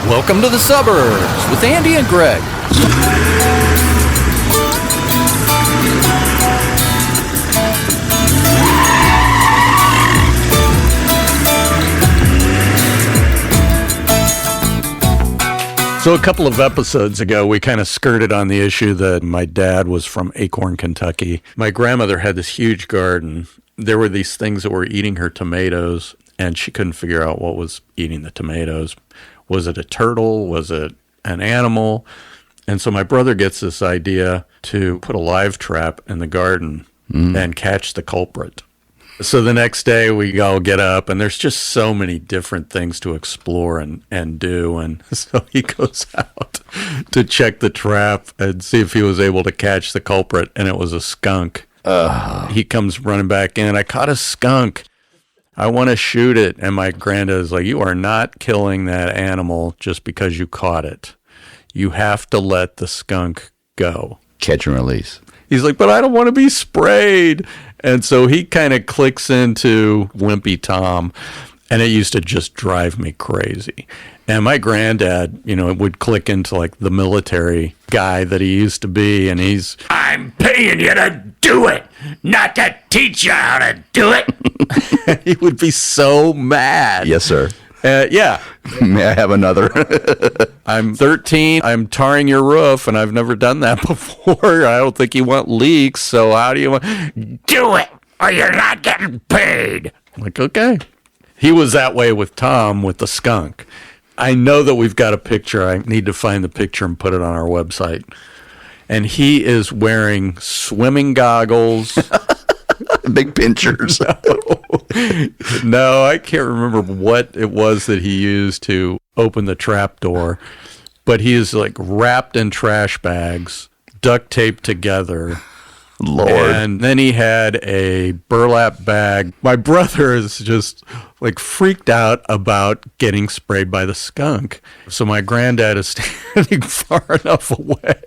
Welcome to the Suburbs with Andy and Greg. So a couple of episodes ago, we kind of skirted on the issue that my dad was from Acorn, Kentucky. My grandmother had this huge garden. There were these things that were eating her tomatoes, and she couldn't figure out what was eating the tomatoes. Was it a turtle? Was it an animal? And so my brother gets this idea to put a live trap in the garden and catch the culprit. So the next day we all get up, and there's just so many different things to explore and do. And so he goes out to check the trap and see if he was able to catch the culprit, and it was a skunk. He comes running back in. I caught a skunk. I want to shoot it. And my granddad is like, you are not killing that animal just because you caught it. You have to let the skunk go. Catch and release. He's like, but I don't want to be sprayed. And so he kind of clicks into Wimpy Tom, and it used to just drive me crazy. And my granddad, would click into like the military guy that he used to be, and I'm paying you to do it, not to teach you how to do it. He would be so mad. Yes, sir. Yeah. May I have another? I'm 13. I'm tarring your roof, and I've never done that before. I don't think you want leaks, so how do you want... Do it, or you're not getting paid. I'm like, okay. He was that way with Tom, with the skunk. I know that we've got a picture. I need to find the picture and put it on our website. And he is wearing swimming goggles. Big pinchers. No, I can't remember what it was that he used to open the trap door, but he is like wrapped in trash bags, duct taped together. Lord. And then he had a burlap bag. My brother is just like freaked out about getting sprayed by the skunk. So my granddad is standing far enough away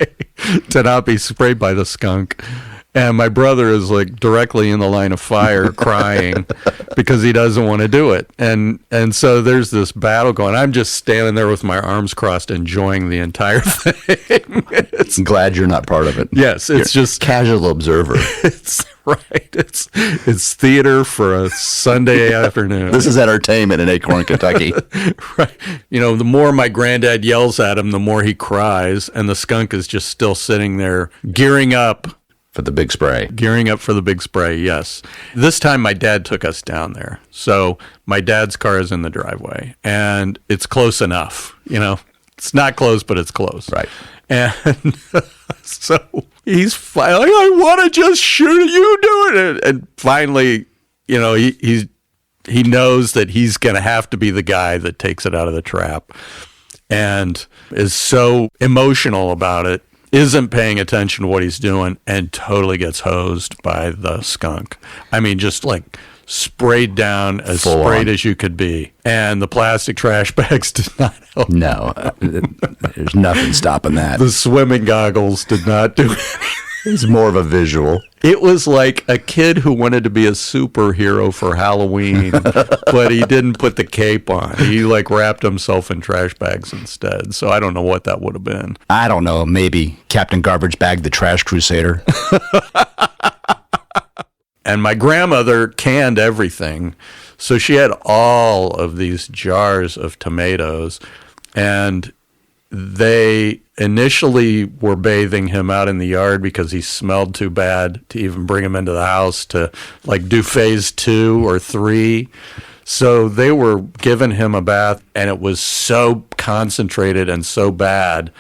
to not be sprayed by the skunk. And my brother is like directly in the line of fire crying because he doesn't want to do it. And so there's this battle going. I'm just standing there with my arms crossed enjoying the entire thing. I'm glad you're not part of it. Yes, it's you're just casual observer. It's right. It's theater for a Sunday afternoon. This is entertainment in Acorn, Kentucky. Right. The more my granddad yells at him, the more he cries, and the skunk is just still sitting there gearing up. For the big spray. Gearing up for the big spray, yes. This time my dad took us down there. So my dad's car is in the driveway, and it's close enough. It's not close, but it's close. Right. And so he's finally, I want to just shoot you doing it. And finally, he knows that he's going to have to be the guy that takes it out of the trap, and is so emotional about it. Isn't paying attention to what he's doing, and totally gets hosed by the skunk. I mean, just like sprayed down, as full sprayed on as you could be. And the plastic trash bags did not help. No, there's nothing stopping that. The swimming goggles did not do anything. It's more of a visual. It was like a kid who wanted to be a superhero for Halloween, but he didn't put the cape on. He wrapped himself in trash bags instead. So I don't know what that would have been. I don't know. Maybe Captain Garbage Bag, the Trash Crusader. And my grandmother canned everything. So she had all of these jars of tomatoes, and they initially were bathing him out in the yard because he smelled too bad to even bring him into the house to do phase 2 or 3. So they were giving him a bath, and it was so concentrated and so bad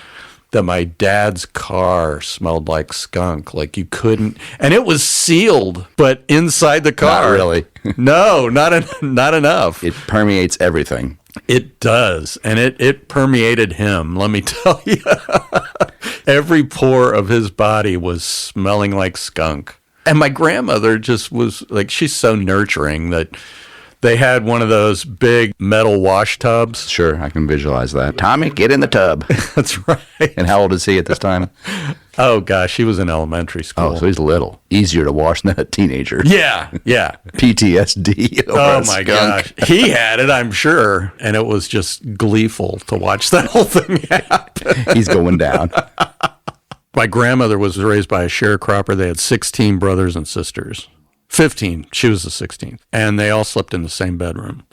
that my dad's car smelled like skunk. Like you couldn't, and it was sealed, but inside the car. Not really. No, not enough. It permeates everything. It does, and it permeated him, let me tell you. Every pore of his body was smelling like skunk. And my grandmother just was like, she's so nurturing that They had one of those big metal wash tubs. Sure, I can visualize that. Tommy, get in the tub. That's right. And how old is he at this time? Oh, gosh, he was in elementary school. Oh, so he's little. Easier to wash than a teenager. Yeah. PTSD. Oh, my gosh. He had it, I'm sure. And it was just gleeful to watch that whole thing happen. He's going down. My grandmother was raised by a sharecropper. They had 16 brothers and sisters. 15. She was the 16th. And they all slept in the same bedroom.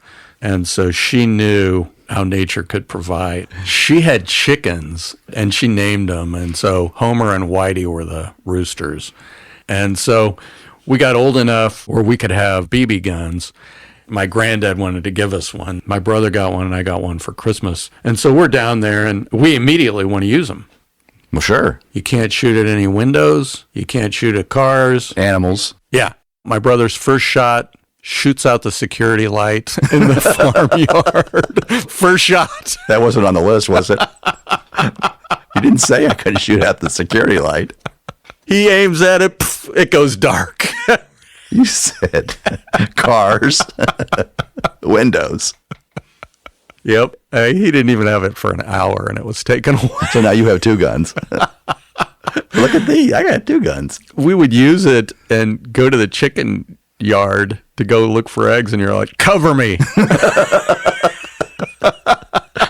And so she knew how nature could provide. She had chickens, and she named them. And so Homer and Whitey were the roosters. And so we got old enough where we could have BB guns. My granddad wanted to give us one. My brother got one, and I got one for Christmas. And so we're down there, and we immediately want to use them. Well, sure. You can't shoot at any windows. You can't shoot at cars. Animals. Yeah. My brother's first shot shoots out the security light in the farmyard. First shot. That wasn't on the list, was it? You didn't say I couldn't shoot out the security light. He aims at it. Pff, it goes dark. You said cars, windows. Yep. He didn't even have it for an hour, and it was taken away. So now you have two guns. Look at these. I got two guns. We would use it and go to the chicken yard to go look for eggs, and you're like, cover me.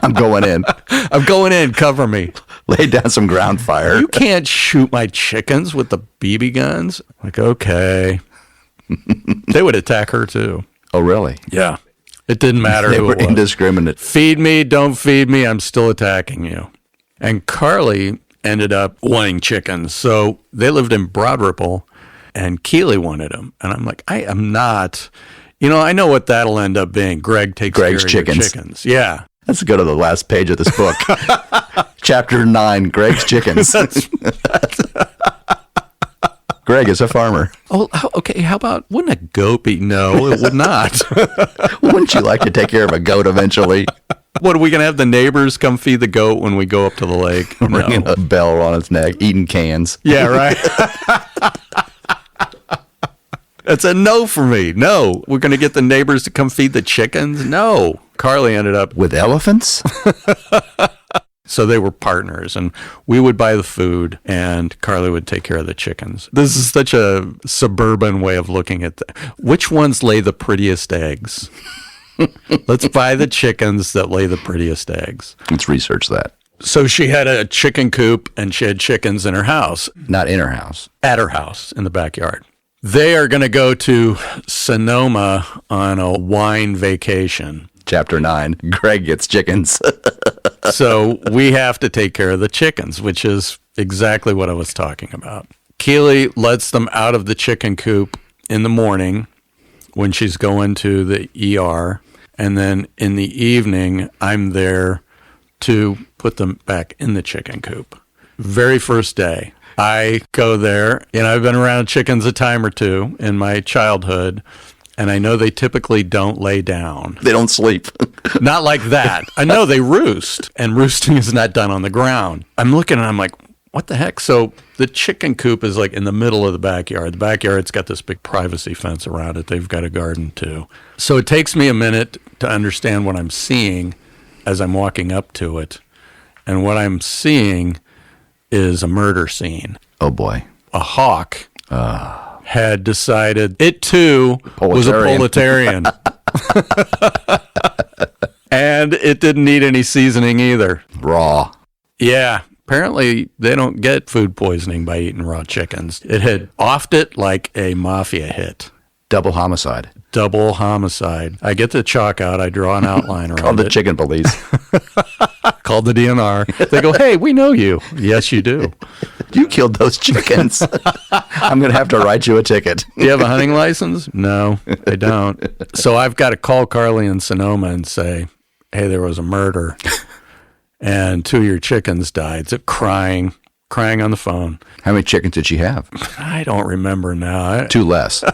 I'm going in. I'm going in. Cover me. Lay down some ground fire. You can't shoot my chickens with the BB guns. Like, okay. They would attack her, too. Oh, really? Yeah. It didn't matter They who were it was. indiscriminate. Feed me, don't feed me, I'm still attacking you. And Carly ended up wanting chickens. So they lived in Broad Ripple, and Keely wanted them. And I'm like, I am not. I know what that'll end up being. Greg takes Greg's care of your chickens. chickens. Yeah. Let's go to the last page of this book. Chapter 9, Greg's Chickens. Greg is a farmer. Oh, okay. How about, wouldn't a goat be? No, it would not. Wouldn't you like to take care of a goat eventually? What, are we going to have the neighbors come feed the goat when we go up to the lake? Ringing a bell on its neck, eating cans. Yeah, right. It's a no for me. No. We're going to get the neighbors to come feed the chickens? No. Carly ended up With elephants? So they were partners, and we would buy the food, and Carly would take care of the chickens. This is such a suburban way of looking at which ones lay the prettiest eggs. Let's buy the chickens that lay the prettiest eggs. Let's research that. So she had a chicken coop, and she had chickens in her house. Not in her house. At her house in the backyard. They are going to go to Sonoma on a wine vacation. Chapter 9, Greg gets chickens. So we have to take care of the chickens, which is exactly what I was talking about. Keely lets them out of the chicken coop in the morning when she's going to the ER. And then in the evening, I'm there to put them back in the chicken coop. Very first day, I go there. I've been around chickens a time or two in my childhood. And I know they typically don't lay down. They don't sleep. Not like that. I know they roost, and roosting is not done on the ground. I'm looking and I'm like, what the heck? So the chicken coop is like in the middle of the backyard. The backyard's got this big privacy fence around it. They've got a garden too. So it takes me a minute to understand what I'm seeing as I'm walking up to it. And what I'm seeing is a murder scene. Oh, boy. A hawk had decided it too was a proletarian. And it didn't need any seasoning either. Raw. Yeah. Apparently, they don't get food poisoning by eating raw chickens. It had offed it like a mafia hit. Double homicide. Double homicide. I get the chalk out. I draw an outline around Called the it. chicken police. Called the DNR. They go, hey, we know you. Yes, you do. You killed those chickens. I'm going to have to write you a ticket. Do you have a hunting license? No, I don't. So I've got to call Carly in Sonoma and say, hey, there was a murder. And 2 of your chickens died. So crying on the phone. How many chickens did she have? I don't remember now. 2 less.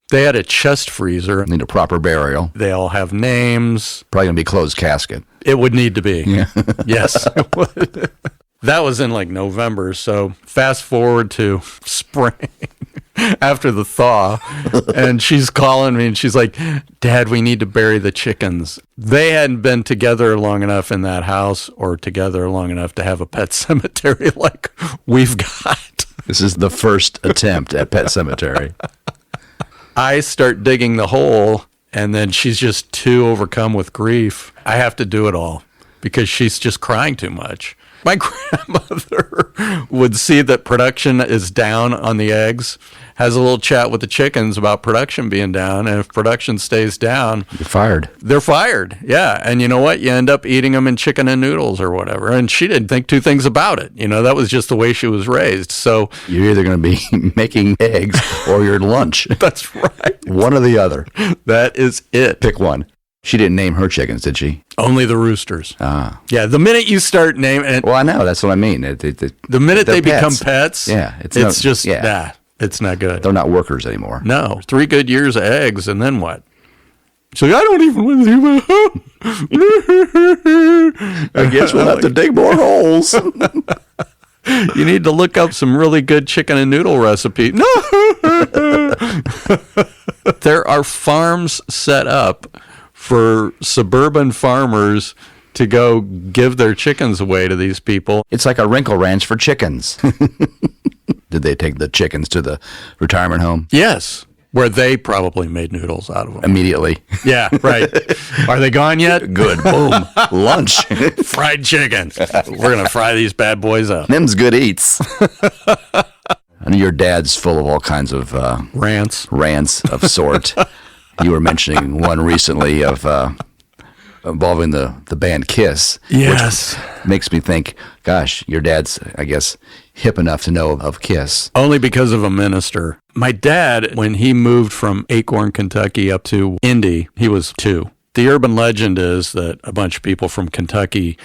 They had a chest freezer. Need a proper burial. They all have names. Probably going to be closed casket. It would need to be. Yeah. Yes, it would. That was in like November. So fast forward to spring. after the thaw. And she's calling me and she's like, Dad, we need to bury the chickens. They hadn't been together long enough in that house or together long enough to have a pet cemetery like we've got. This is the first attempt at pet cemetery. I start digging the hole, and then she's just too overcome with grief. I have to do it all because she's just crying too much. My grandmother would see that production is down on the eggs, has a little chat with the chickens about production being down, and if production stays down, You're fired. they're fired. Yeah, and you know what? You end up eating them in chicken and noodles or whatever. And she didn't think two things about it. That was just the way she was raised. So You're either going to be making eggs or your lunch. that's right. One or the other. That is it. Pick one. She didn't name her chickens, did she? Only the roosters. Ah. Yeah, the minute you start naming it, Well, I know. That's what I mean. the minute they're they become pets. pets, Yeah, it's it's just, yeah. it's not good. They're not workers anymore. No, 3 good years of eggs, and then what? So I don't even want to. I guess we'll have to dig more holes. You need to look up some really good chicken and noodle recipes. No, there are farms set up for suburban farmers to go give their chickens away to these people. It's like a wrinkle ranch for chickens. Did they take the chickens to the retirement home? Yes, where they probably made noodles out of them. Immediately. Yeah, right. Are they gone yet? Good. Boom. Lunch. Fried chicken. We're going to fry these bad boys up. Them's good eats. I know your dad's full of all kinds of Rants. rants of sort. You were mentioning one recently of involving the band Kiss. Yes. Which makes me think, gosh, your dad's, I guess, hip enough to know of Kiss. Only because of a minister. My dad, when he moved from Acorn, Kentucky up to Indy, he was 2. The urban legend is that a bunch of people from Kentucky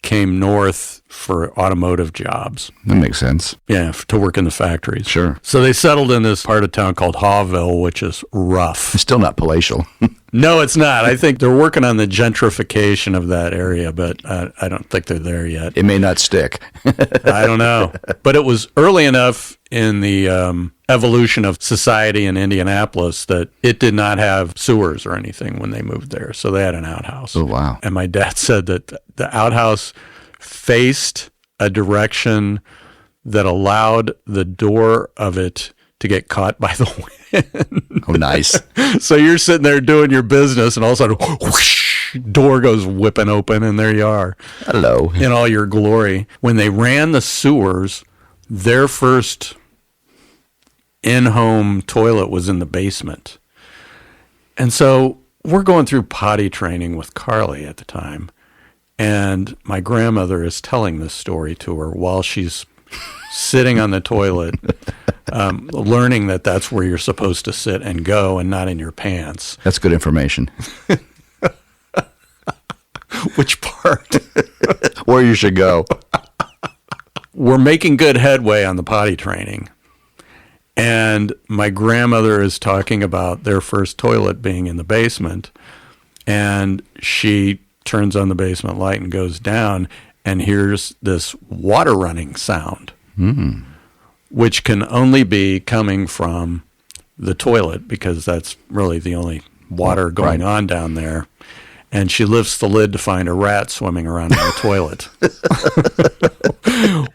came north for automotive jobs. That makes sense. Yeah, to work in the factories. Sure. So they settled in this part of town called Hawville, which is rough. It's still not palatial. No, it's not. I think they're working on the gentrification of that area, but I don't think they're there yet. It may not stick. I don't know. But it was early enough in the evolution of society in Indianapolis that it did not have sewers or anything when they moved there. So they had an outhouse. Oh, wow. And my dad said that the outhouse faced a direction that allowed the door of it to get caught by the wind. Oh, nice. So you're sitting there doing your business, and all of a sudden, whoosh, door goes whipping open, and there you are. Hello. In all your glory. When they ran the sewers, their first in-home toilet was in the basement. And so we're going through potty training with Carly at the time, and my grandmother is telling this story to her while she's sitting on the toilet, learning that that's where you're supposed to sit and go and not in your pants. That's good information. Which part? Where you should go. We're making good headway on the potty training. And my grandmother is talking about their first toilet being in the basement. And she turns on the basement light and goes down and hears this water running sound, which can only be coming from the toilet because that's really the only water going on down there. And she lifts the lid to find a rat swimming around in the toilet,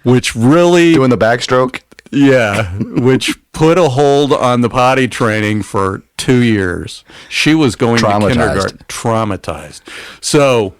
which really... Doing the backstroke? Yeah, which put a hold on the potty training for 2 years. She was going to kindergarten. Traumatized. So,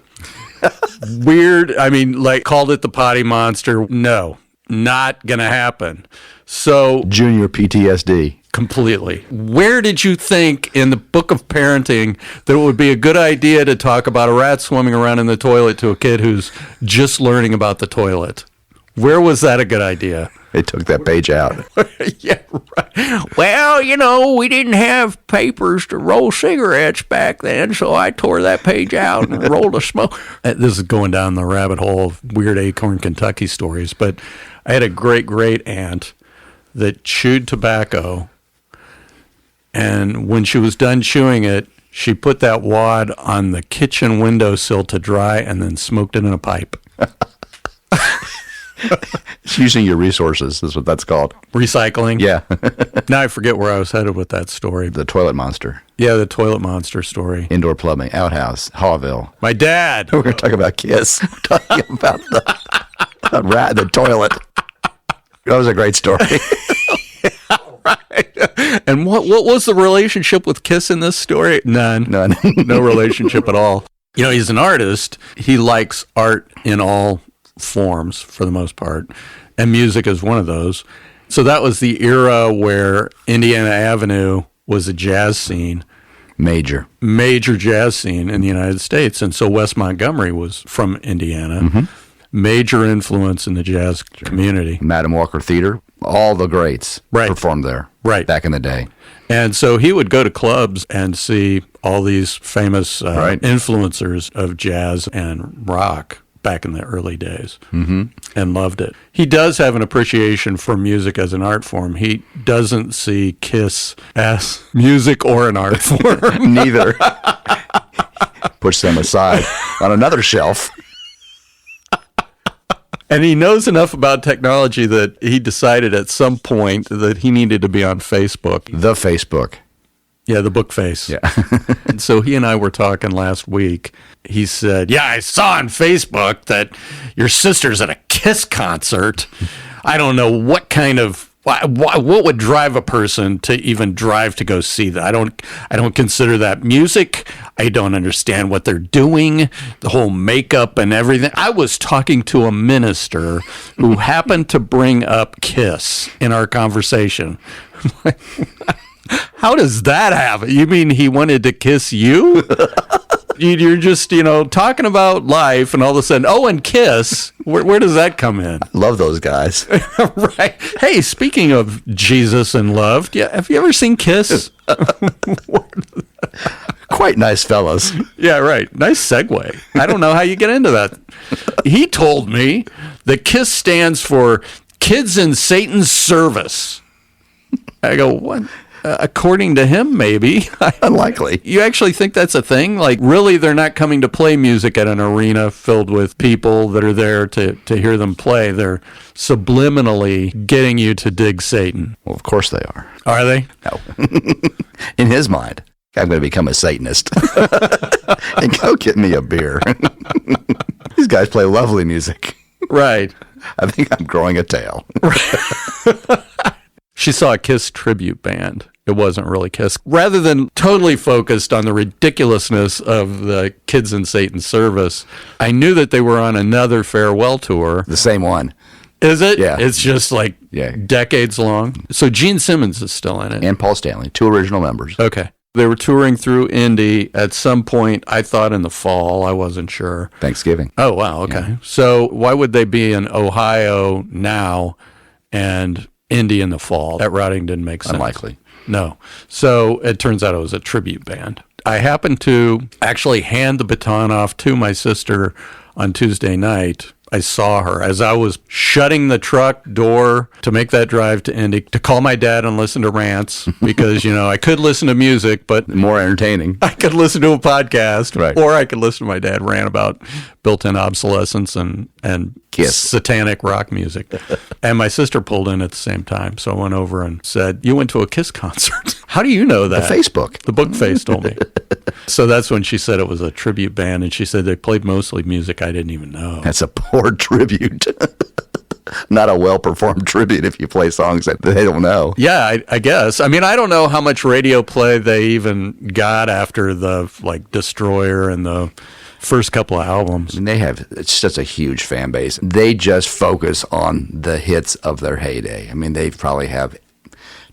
weird. I mean, like, called it the potty monster. No, not going to happen. So... Junior PTSD. Completely. Where did you think in the book of parenting that it would be a good idea to talk about a rat swimming around in the toilet to a kid who's just learning about the toilet? Where was that a good idea? They took that page out. Yeah, right. Well, we didn't have papers to roll cigarettes back then, so I tore that page out and rolled a smoke. This is going down the rabbit hole of weird Acorn, Kentucky stories, but I had a great aunt that chewed tobacco, and when she was done chewing it, she put that wad on the kitchen windowsill to dry and then smoked it in a pipe. It's using your resources is what that's called. Recycling. Yeah. Now I forget where I was headed with that story. The toilet monster. Yeah, the toilet monster story. Indoor plumbing. Outhouse. Hawville. My dad. We're going to talk about Kiss. We're talking about the toilet. That was a great story. Right. And what was the relationship with Kiss in this story? None. No relationship at all. You know, he's an artist. He likes art in all forms for the most part, and music is one of those. So that was the era where Indiana Avenue was a jazz scene. Major jazz scene in the United States. And so Wes Montgomery was from Indiana. Mm-hmm. Major influence in the jazz community. Madam Walker Theater, all the greats performed there back in the day. And so he would go to clubs and see all these famous influencers of jazz and rock back in the early days, and loved it. He does have an appreciation for music as an art form. He doesn't see Kiss as music or an art form. Neither. Push them aside on another shelf. And he knows enough about technology that he decided at some point that he needed to be on Facebook. The Facebook. Yeah, the book face. Yeah. And so he and I were talking last week. He said, yeah, I saw on Facebook that your sister's at a Kiss concert. I don't know what kind of, what would drive a person to even drive to go see that? I don't consider that music. I don't understand what they're doing, the whole makeup and everything. I was talking to a minister who happened to bring up Kiss in our conversation. How does that happen? You mean he wanted to kiss you? You're just, talking about life, and all of a sudden, and Kiss. Where does that come in? Love those guys. Right. Hey, speaking of Jesus and love, have you ever seen Kiss? Quite nice fellas. Yeah, right. Nice segue. I don't know how you get into that. He told me that KISS stands for Kids in Satan's Service. I go, what? According to him, maybe. Unlikely. You actually think that's a thing? Like, really, they're not coming to play music at an arena filled with people that are there to hear them play. They're subliminally getting you to dig Satan. Well, of course they are. Are they? No. In his mind, I'm going to become a Satanist. And go get me a beer. These guys play lovely music. Right. I think I'm growing a tail. She saw a KISS tribute band. It wasn't really KISS. Rather than totally focused on the ridiculousness of the Kids in Satan's Service, I knew that they were on another farewell tour. The same one. Is it? Yeah. It's just like decades long. So Gene Simmons is still in it. And Paul Stanley, two original members. Okay. They were touring through Indy at some point, I thought in the fall. I wasn't sure. Thanksgiving. Oh, wow. Okay. Yeah. So why would they be in Ohio now and Indy in the fall? That routing didn't make sense. Unlikely. No. So it turns out it was a tribute band. I happened to actually hand the baton off to my sister on Tuesday night. I saw her as I was shutting the truck door to make that drive to Indy to call my dad and listen to rants because, I could listen to music, but more entertaining. I could listen to a podcast, right. Or I could listen to my dad rant about built-in obsolescence and Kiss. Satanic rock music. And my sister pulled in at the same time. So I went over and said, you went to a KISS concert. How do you know that? The Facebook. The book face told me. So that's when she said it was a tribute band. And she said they played mostly music I didn't even know. That's a poor tribute. Not a well-performed tribute if you play songs that they don't know. Yeah, I guess. I mean, I don't know how much radio play they even got after the, Destroyer and the first couple of albums. And it's such a huge fan base. They just focus on the hits of their heyday. I mean, they probably have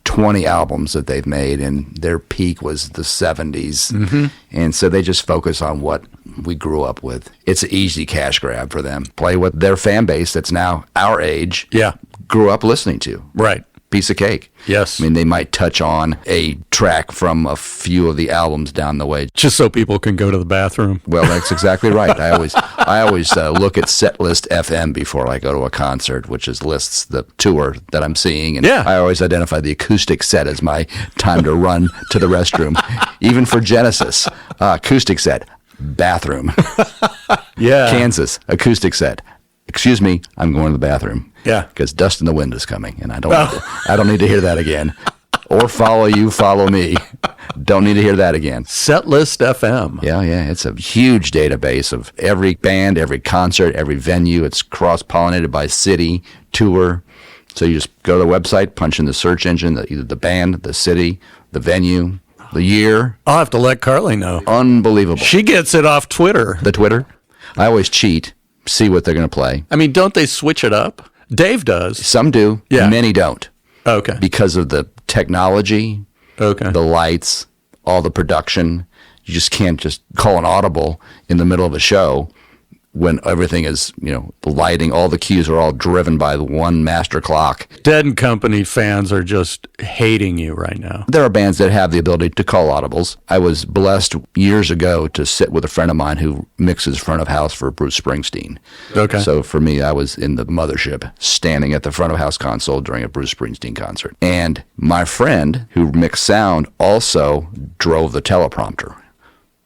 20 albums that they've made, and their peak was the 70s. Mm-hmm. And so they just focus on what we grew up with. It's an easy cash grab for them. Play what their fan base that's now our age grew up listening to. Right. Piece of cake. Yes. I mean, they might touch on a track from a few of the albums down the way. Just so people can go to the bathroom. Well, that's exactly right. I always look at Setlist FM before I go to a concert, which lists the tour that I'm seeing. And I always identify the acoustic set as my time to run to the restroom. Even for Genesis, acoustic set, bathroom. Yeah. Kansas, acoustic set, excuse me, I'm going to the bathroom. Yeah. Because Dust in the Wind is coming, and I don't need to hear that again. Or Follow You, Follow Me. Don't need to hear that again. Setlist FM. Yeah. It's a huge database of every band, every concert, every venue. It's cross-pollinated by city, tour. So you just go to the website, punch in the search engine, either the band, the city, the venue, the year. I'll have to let Carly know. Unbelievable. She gets it off Twitter. The Twitter? I always cheat, see what they're going to play. I mean, don't they switch it up? Dave does. Some do. Yeah. Many don't. Okay. Because of the technology, Okay. the lights, all the production. You just can't just call an audible in the middle of a show when everything is, the lighting, all the cues are all driven by the one master clock. Dead and Company fans are just hating you right now. There are bands that have the ability to call audibles. I was blessed years ago to sit with a friend of mine who mixes front of house for Bruce Springsteen. Okay. So for me, I was in the mothership, standing at the front of house console during a Bruce Springsteen concert. And my friend who mixed sound also drove the teleprompter,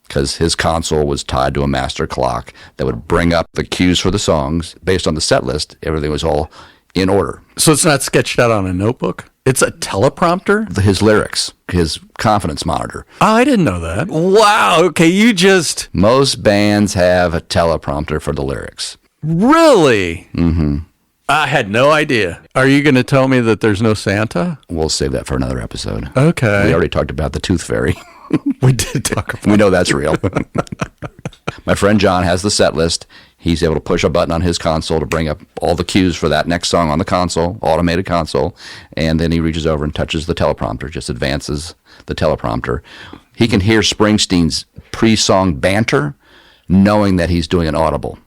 because his console was tied to a master clock that would bring up the cues for the songs. Based on the set list, everything was all in order. So it's not sketched out on a notebook? It's a teleprompter? His lyrics, his confidence monitor. Oh, I didn't know that. Wow. Okay, Most bands have a teleprompter for the lyrics. Really? Mm-hmm. I had no idea. Are you going to tell me that there's no Santa? We'll save that for another episode. Okay. We already talked about the Tooth Fairy. We did talk about We know that's real. My friend John has the set list. He's able to push a button on his console to bring up all the cues for that next song on the console, automated console, and then he reaches over and touches the teleprompter, just advances the teleprompter. He can hear Springsteen's pre-song banter, knowing that he's doing an audible.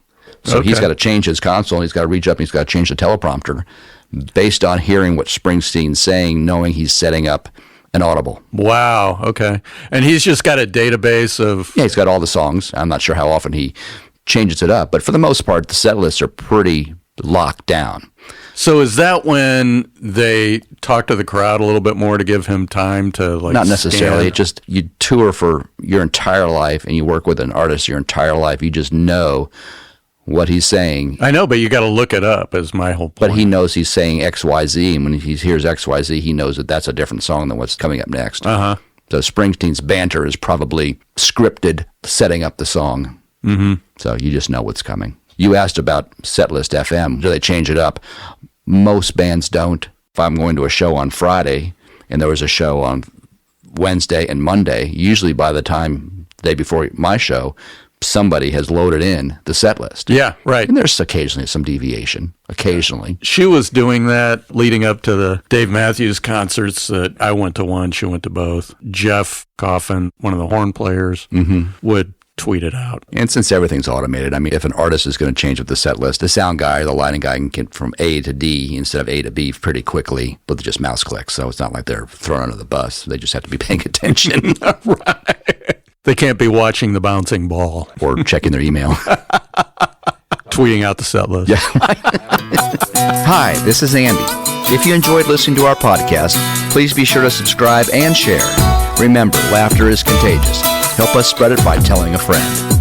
So he's got to change his console, he's got to reach up, and he's got to change the teleprompter based on hearing what Springsteen's saying, knowing he's setting up an audible. Wow. Okay. And he's just got a database of... Yeah, he's got all the songs. I'm not sure how often he changes it up, but for the most part, the set lists are pretty locked down. So is that when they talk to the crowd a little bit more to give him time to Not necessarily. scan? It just, you tour for your entire life and you work with an artist your entire life. You just know what he's saying. I know, but you got to look it up is my whole point. But he knows he's saying XYZ, and when he hears XYZ, he knows that that's a different song than what's coming up next. Uh-huh. So Springsteen's banter is probably scripted, setting up the song. Mm-hmm. So you just know what's coming. You asked about Setlist FM. Do they change it up? Most bands don't. If I'm going to a show on Friday, and there was a show on Wednesday and Monday, usually by the time the day before my show, somebody has loaded in the set list. Yeah, right. And there's occasionally some deviation. Occasionally. She was doing that leading up to the Dave Matthews concerts that I went to one. She went to both. Jeff Coffin, one of the horn players, would tweet it out. And since everything's automated, I mean, if an artist is going to change up the set list, the sound guy or the lighting guy can get from A to D instead of A to B pretty quickly with just mouse clicks. So it's not like they're thrown under the bus. They just have to be paying attention. Right. They can't be watching the bouncing ball. Or checking their email. Tweeting out the set list. Yeah. Hi, this is Andy. If you enjoyed listening to our podcast, please be sure to subscribe and share. Remember, laughter is contagious. Help us spread it by telling a friend.